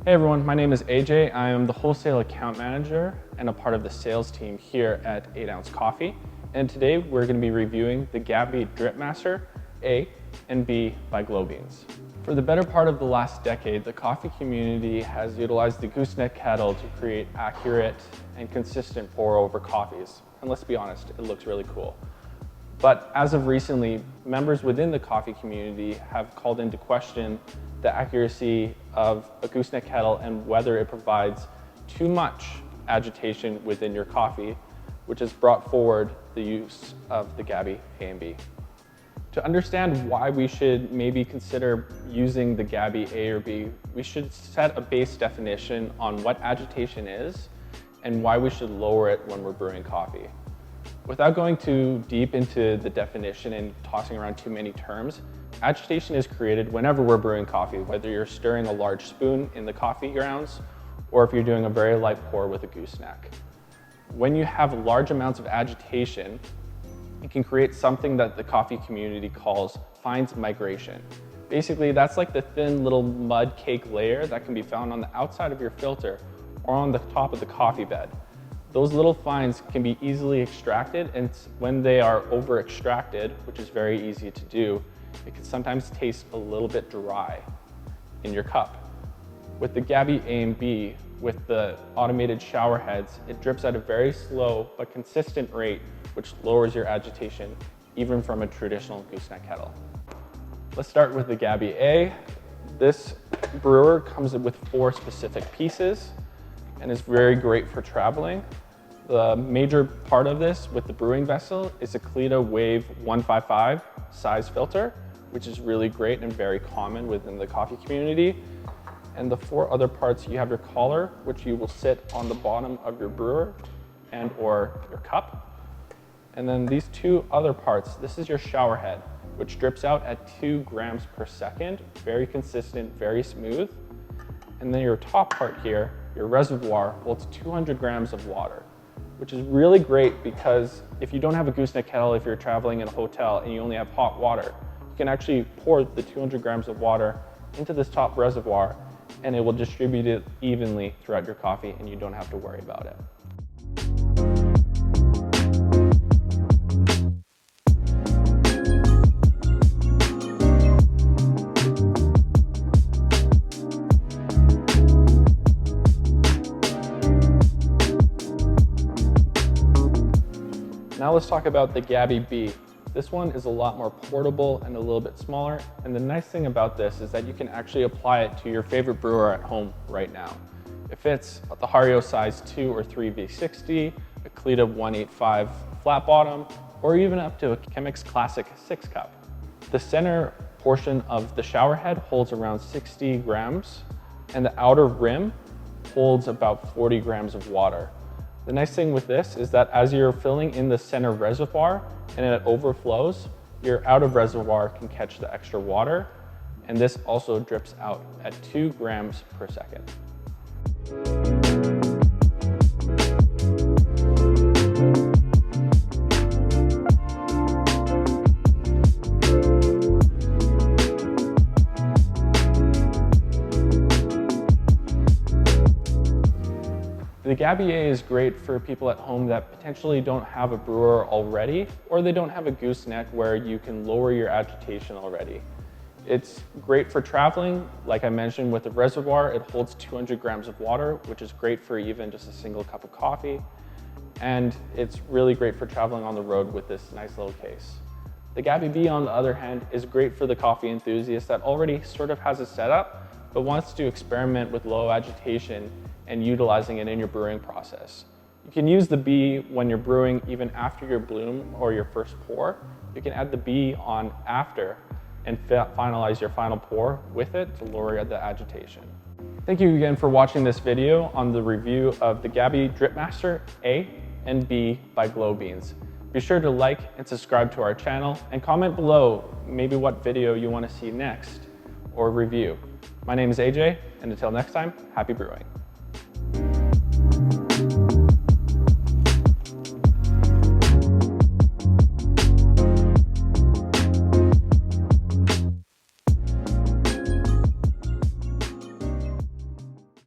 Hey everyone, my name is AJ. I am the wholesale account manager and a part of the sales team here at 8 Ounce Coffee. And today we're going to be reviewing the Gabby Dripmaster A and B by Glowbeans. For the better part of the last decade, the coffee community has utilized the gooseneck kettle to create accurate and consistent pour over coffees. And let's be honest, it looks really cool. But as of recently, members within the coffee community have called into question the accuracy of a gooseneck kettle and whether it provides too much agitation within your coffee, which has brought forward the use of the Gabby A and B. To understand why we should maybe consider using the Gabby A or B, we should set a base definition on what agitation is and why we should lower it when we're brewing coffee. Without going too deep into the definition and tossing around too many terms, agitation is created whenever we're brewing coffee, whether you're stirring a large spoon in the coffee grounds or if you're doing a very light pour with a gooseneck. When you have large amounts of agitation, it can create something that the coffee community calls fines migration. Basically, that's like the thin little mud cake layer that can be found on the outside of your filter or on the top of the coffee bed. Those little fines can be easily extracted, and when they are over extracted, which is very easy to do, it can sometimes taste a little bit dry in your cup. With the Gabby A and B, with the automated shower heads, it drips at a very slow but consistent rate, which lowers your agitation even from a traditional gooseneck kettle. Let's start with the Gabby A. This brewer comes with 4 specific pieces and is very great for traveling. The major part of this with the brewing vessel is a Kalita Wave 155 size filter, which is really great and very common within the coffee community. And the 4 other parts, you have your collar, which you will sit on the bottom of your brewer and or your cup. And then these 2 other parts, this is your shower head, which drips out at 2 grams per second, very consistent, very smooth. And then your top part here, your reservoir, holds 200 grams of water, which is really great because if you don't have a gooseneck kettle, if you're traveling in a hotel and you only have hot water, you can actually pour the 200 grams of water into this top reservoir and it will distribute it evenly throughout your coffee and you don't have to worry about it. Now let's talk about the Gabby B. This one is a lot more portable and a little bit smaller. And the nice thing about this is that you can actually apply it to your favorite brewer at home right now. It fits the Hario size 2 or 3 V60, a Kalita 185 flat bottom, or even up to a Chemex Classic 6 cup. The center portion of the shower head holds around 60 grams and the outer rim holds about 40 grams of water. The nice thing with this is that as you're filling in the center reservoir and it overflows, your outer reservoir can catch the extra water, and this also drips out at 2 grams per second. The Gabby A is great for people at home that potentially don't have a brewer already, or they don't have a gooseneck where you can lower your agitation already. It's great for traveling. Like I mentioned, with the reservoir, it holds 200 grams of water, which is great for even just a single cup of coffee. And it's really great for traveling on the road with this nice little case. The Gabby B, on the other hand, is great for the coffee enthusiast that already sort of has a setup, but wants to experiment with low agitation and utilizing it in your brewing process. You can use the B when you're brewing even after your bloom or your first pour. You can add the B on after and finalize your final pour with it to lower the agitation. Thank you again for watching this video on the review of the Gabby Dripmaster A and B by Glowbeans. Be sure to like and subscribe to our channel and comment below maybe what video you want to see next or review. My name is AJ, and until next time, happy brewing.